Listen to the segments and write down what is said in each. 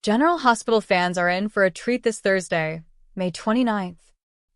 General Hospital fans are in for a treat this Thursday, May 29th.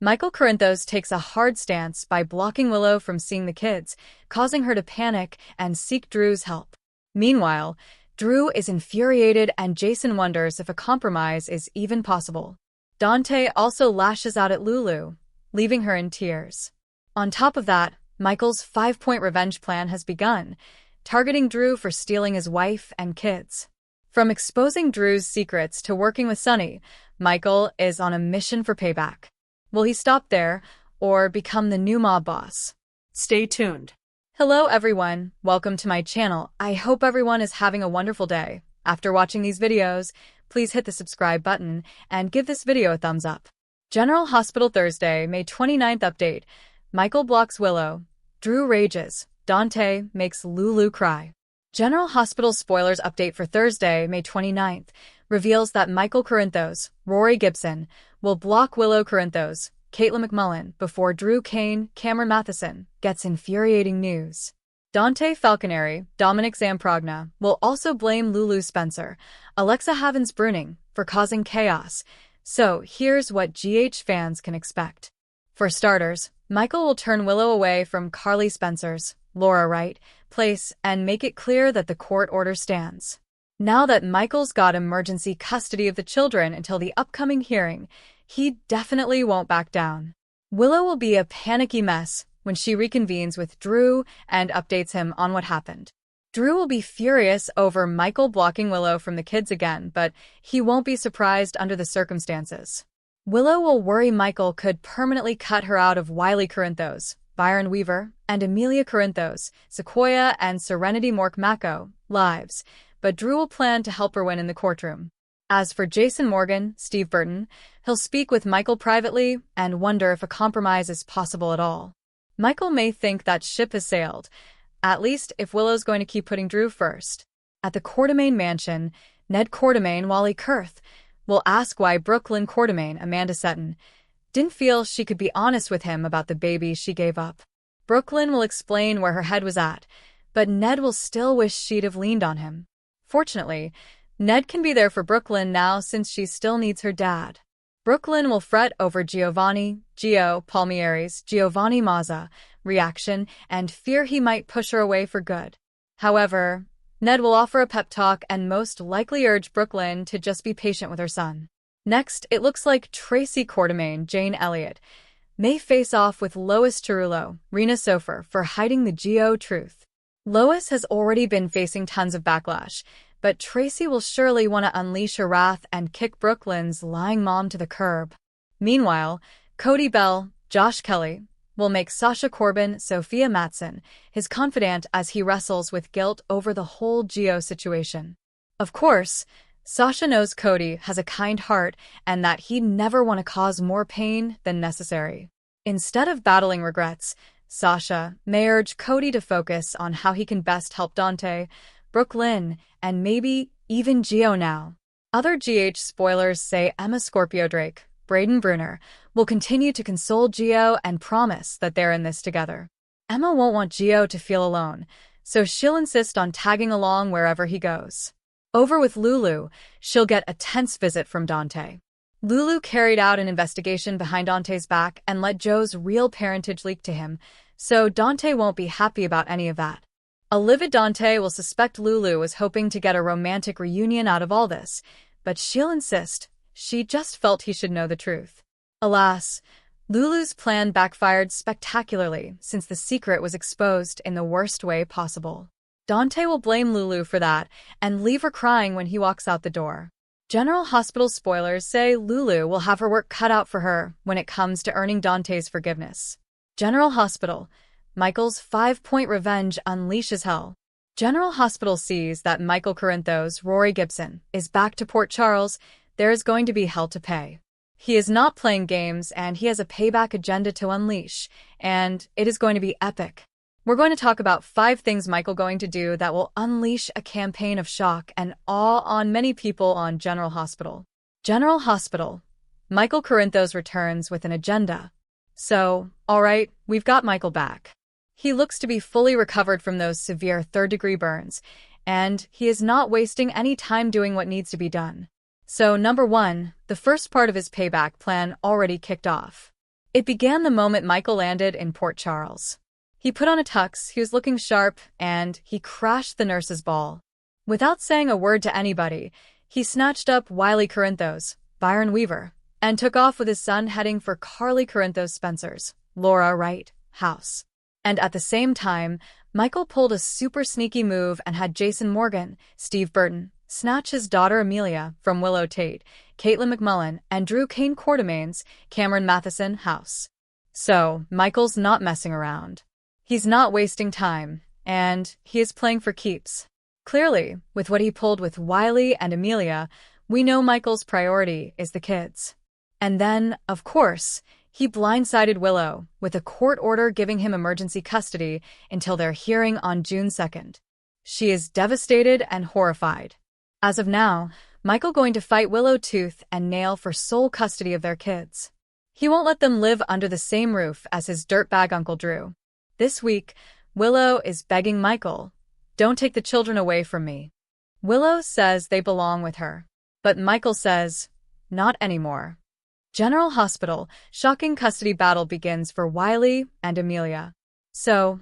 Michael Corinthos takes a hard stance by blocking Willow from seeing the kids, causing her to panic and seek Drew's help. Meanwhile, Drew is infuriated and Jason wonders if a compromise is even possible. Dante also lashes out at Lulu, leaving her in tears. On top of that, Michael's 5-point revenge plan has begun, targeting Drew for stealing his wife and kids. From exposing Drew's secrets to working with Sonny, Michael is on a mission for payback. Will he stop there or become the new mob boss? Stay tuned. Hello everyone, welcome to my channel. I hope everyone is having a wonderful day. After watching these videos, please hit the subscribe button and give this video a thumbs up. General Hospital Thursday, May 29th update. Michael blocks Willow. Drew rages. Dante makes Lulu cry. General Hospital spoilers update for Thursday, May 29th, reveals that Michael Corinthos, Rory Gibson, will block Willow Corinthos, Caitlin McMullen, before Drew Kane, Cameron Matheson, gets infuriating news. Dante Falconeri, Dominic Zamprogna, will also blame Lulu Spencer, Alexa Havens-Bruning, for causing chaos. So here's what GH fans can expect. For starters, Michael will turn Willow away from Carly Spencer's, Laura Wright, place and make it clear that the court order stands. Now that Michael's got emergency custody of the children until the upcoming hearing, he definitely won't back down. Willow will be a panicky mess when she reconvenes with Drew and updates him on what happened. Drew will be furious over Michael blocking Willow from the kids again, but he won't be surprised under the circumstances. Willow will worry Michael could permanently cut her out of Wiley Corinthos, Byron Weaver, and Amelia Corinthos, Sequoia and Serenity Mork-Mako, lives, but Drew will plan to help her win in the courtroom. As for Jason Morgan, Steve Burton, he'll speak with Michael privately and wonder if a compromise is possible at all. Michael may think that ship has sailed, at least if Willow's going to keep putting Drew first. At the Quartermaine mansion, Ned Quartermaine, Wally Kurth, will ask why Brooklyn Quartermaine, Amanda Seton, didn't feel she could be honest with him about the baby she gave up. Brooklyn will explain where her head was at, but Ned will still wish she'd have leaned on him. Fortunately, Ned can be there for Brooklyn now since she still needs her dad. Brooklyn will fret over Gio Palmieri's Giovanni Mazza reaction and fear he might push her away for good. However, Ned will offer a pep talk and most likely urge Brooklyn to just be patient with her son. Next, it looks like Tracy Quartermaine, Jane Elliott, may face off with Lois Cerullo, Rena Sofer, for hiding the Gio truth. Lois has already been facing tons of backlash, but Tracy will surely want to unleash her wrath and kick Brooklyn's lying mom to the curb. Meanwhile, Cody Bell, Josh Kelly, will make Sasha Corbin, Sophia Matson, his confidant as he wrestles with guilt over the whole Gio situation. Of course, Sasha knows Cody has a kind heart and that he'd never want to cause more pain than necessary. Instead of battling regrets, Sasha may urge Cody to focus on how he can best help Dante, Brooklyn, and maybe even Gio now. Other GH spoilers say Emma Scorpio Drake, Braden Bruner, will continue to console Gio and promise that they're in this together. Emma won't want Gio to feel alone, so she'll insist on tagging along wherever he goes. Over with Lulu, she'll get a tense visit from Dante. Lulu carried out an investigation behind Dante's back and let Joe's real parentage leak to him, so Dante won't be happy about any of that. A livid Dante will suspect Lulu was hoping to get a romantic reunion out of all this, but she'll insist she just felt he should know the truth. Alas, Lulu's plan backfired spectacularly since the secret was exposed in the worst way possible. Dante will blame Lulu for that and leave her crying when he walks out the door. General Hospital spoilers say Lulu will have her work cut out for her when it comes to earning Dante's forgiveness. General Hospital, Michael's 5-point revenge unleashes hell. General Hospital sees that Michael Corinthos, Rory Gibson, is back to Port Charles. There is going to be hell to pay. He is not playing games and he has a payback agenda to unleash, and it is going to be epic. We're going to talk about 5 things Michael going to do that will unleash a campaign of shock and awe on many people on General Hospital. General Hospital. Michael Corinthos returns with an agenda. So, alright, we've got Michael back. He looks to be fully recovered from those severe third-degree burns, and he is not wasting any time doing what needs to be done. So, number 1, the first part of his payback plan already kicked off. It began the moment Michael landed in Port Charles. He put on a tux, he was looking sharp, and he crashed the nurse's ball. Without saying a word to anybody, he snatched up Wiley Corinthos, Byron Weaver, and took off with his son heading for Carly Corinthos Spencer's, Laura Wright, house. And at the same time, Michael pulled a super sneaky move and had Jason Morgan, Steve Burton, snatch his daughter Amelia from Willow Tate, Caitlin McMullen, and Drew Kane Quartermain's, Cameron Matheson, house. So, Michael's not messing around. He's not wasting time, and he is playing for keeps. Clearly, with what he pulled with Wiley and Amelia, we know Michael's priority is the kids. And then, of course, he blindsided Willow with a court order giving him emergency custody until their hearing on June 2nd. She is devastated and horrified. As of now, Michael going to fight Willow tooth and nail for sole custody of their kids. He won't let them live under the same roof as his dirtbag Uncle Drew. This week, Willow is begging Michael, "Don't take the children away from me." Willow says they belong with her, but Michael says, "Not anymore." General Hospital, shocking custody battle begins for Wiley and Amelia. So,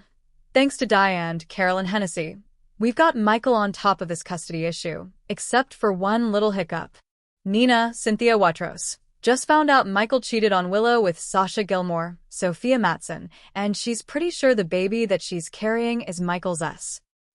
thanks to Diane, Carol, and Hennessy, we've got Michael on top of this custody issue, except for one little hiccup. Nina, Cynthia Watros, just found out Michael cheated on Willow with Sasha Gilmore, Sophia Matson, and she's pretty sure the baby that she's carrying is Michael's.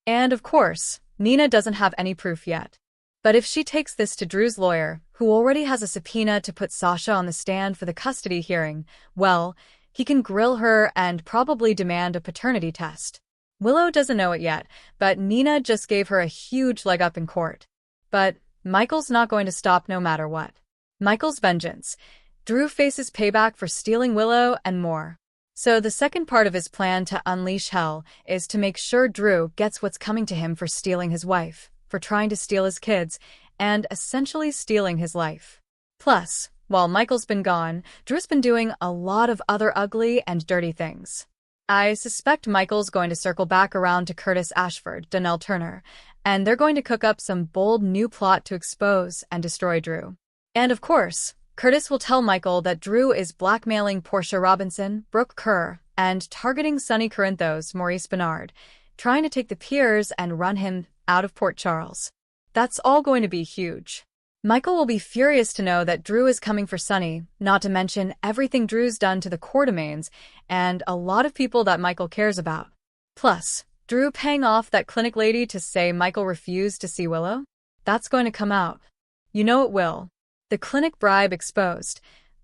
And of course, Nina doesn't have any proof yet. But if she takes this to Drew's lawyer, who already has a subpoena to put Sasha on the stand for the custody hearing, well, he can grill her and probably demand a paternity test. Willow doesn't know it yet, but Nina just gave her a huge leg up in court. But Michael's not going to stop no matter what. Michael's vengeance. Drew faces payback for stealing Willow and more. So the second part of his plan to unleash hell is to make sure Drew gets what's coming to him for stealing his wife, for trying to steal his kids, and essentially stealing his life. Plus, while Michael's been gone, Drew's been doing a lot of other ugly and dirty things. I suspect Michael's going to circle back around to Curtis Ashford, Donnell Turner, and they're going to cook up some bold new plot to expose and destroy Drew. And of course, Curtis will tell Michael that Drew is blackmailing Portia Robinson, Brooke Kerr, and targeting Sonny Corinthos, Maurice Bernard, trying to take the Piers and run him out of Port Charles. That's all going to be huge. Michael will be furious to know that Drew is coming for Sonny, not to mention everything Drew's done to the Quartermains and a lot of people that Michael cares about. Plus, Drew paying off that clinic lady to say Michael refused to see Willow? That's going to come out. You know it will. The clinic bribe exposed.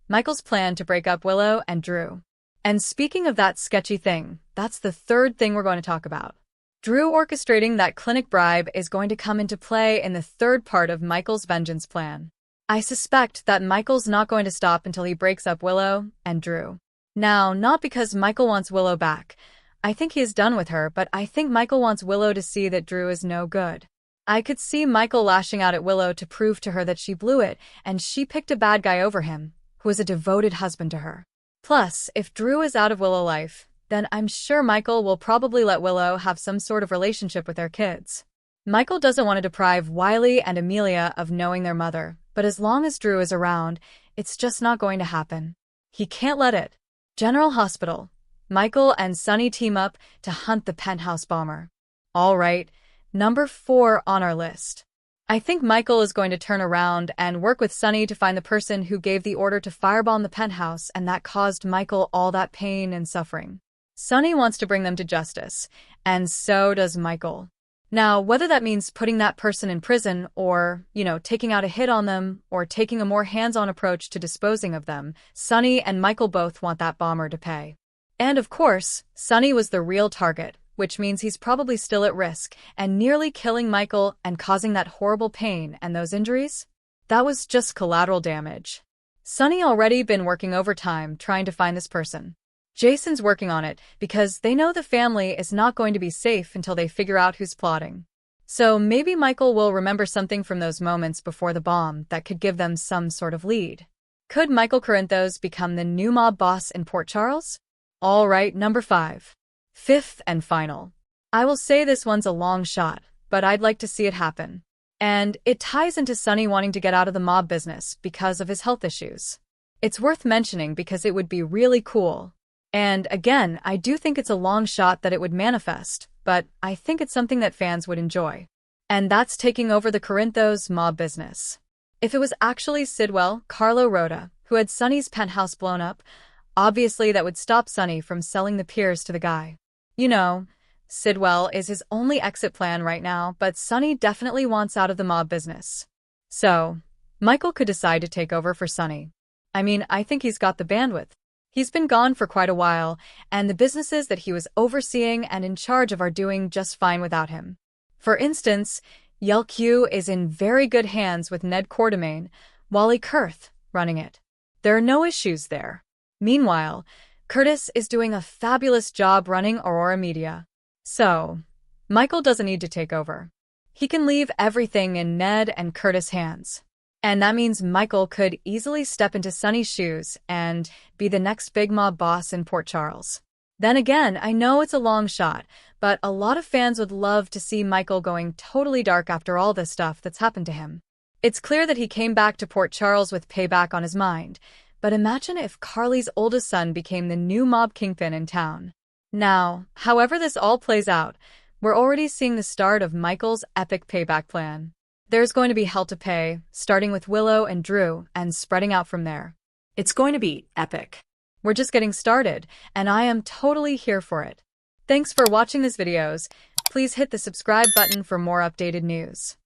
Michael's plan to break up Willow and Drew. And speaking of that sketchy thing, that's the third thing we're going to talk about. Drew orchestrating that clinic bribe is going to come into play in the third part of Michael's vengeance plan. I suspect that Michael's not going to stop until he breaks up Willow and Drew. Now, not because Michael wants Willow back. I think he is done with her, but I think Michael wants Willow to see that Drew is no good. I could see Michael lashing out at Willow to prove to her that she blew it, and she picked a bad guy over him, who was a devoted husband to her. Plus, if Drew is out of Willow's life, then I'm sure Michael will probably let Willow have some sort of relationship with their kids. Michael doesn't want to deprive Wiley and Amelia of knowing their mother, but as long as Drew is around, it's just not going to happen. He can't let it. General Hospital. Michael and Sonny team up to hunt the penthouse bomber. All right, number 4 on our list. I think Michael is going to turn around and work with Sonny to find the person who gave the order to firebomb the penthouse and that caused Michael all that pain and suffering. Sonny wants to bring them to justice, and so does Michael. Now, whether that means putting that person in prison or, taking out a hit on them or taking a more hands-on approach to disposing of them, Sonny and Michael both want that bomber to pay. And of course, Sonny was the real target, which means he's probably still at risk, and nearly killing Michael and causing that horrible pain and those injuries? That was just collateral damage. Sonny already been working overtime trying to find this person. Jason's working on it because they know the family is not going to be safe until they figure out who's plotting. So maybe Michael will remember something from those moments before the bomb that could give them some sort of lead. Could Michael Corinthos become the new mob boss in Port Charles? All right, number 5. Fifth and final. I will say this one's a long shot, but I'd like to see it happen. And it ties into Sonny wanting to get out of the mob business because of his health issues. It's worth mentioning because it would be really cool. And again, I do think it's a long shot that it would manifest, but I think it's something that fans would enjoy. And that's taking over the Corinthos mob business. If it was actually Sidwell, Carlo Rhoda, who had Sonny's penthouse blown up, obviously that would stop Sonny from selling the piers to the guy. You know, Sidwell is his only exit plan right now, but Sonny definitely wants out of the mob business. So, Michael could decide to take over for Sonny. I mean, I think he's got the bandwidth. He's been gone for quite a while, and the businesses that he was overseeing and in charge of are doing just fine without him. For instance, YLQ is in very good hands with Ned Quartermain, Wally Kurth running it. There are no issues there. Meanwhile, Curtis is doing a fabulous job running Aurora Media. So, Michael doesn't need to take over. He can leave everything in Ned and Curtis' hands. And that means Michael could easily step into Sonny's shoes and be the next big mob boss in Port Charles. Then again, I know it's a long shot, but a lot of fans would love to see Michael going totally dark after all this stuff that's happened to him. It's clear that he came back to Port Charles with payback on his mind, but imagine if Carly's oldest son became the new mob kingpin in town. Now, however this all plays out, we're already seeing the start of Michael's epic payback plan. There's going to be hell to pay, starting with Willow and Drew and spreading out from there. It's going to be epic. We're just getting started, and I am totally here for it. Thanks for watching these videos. Please hit the subscribe button for more updated news.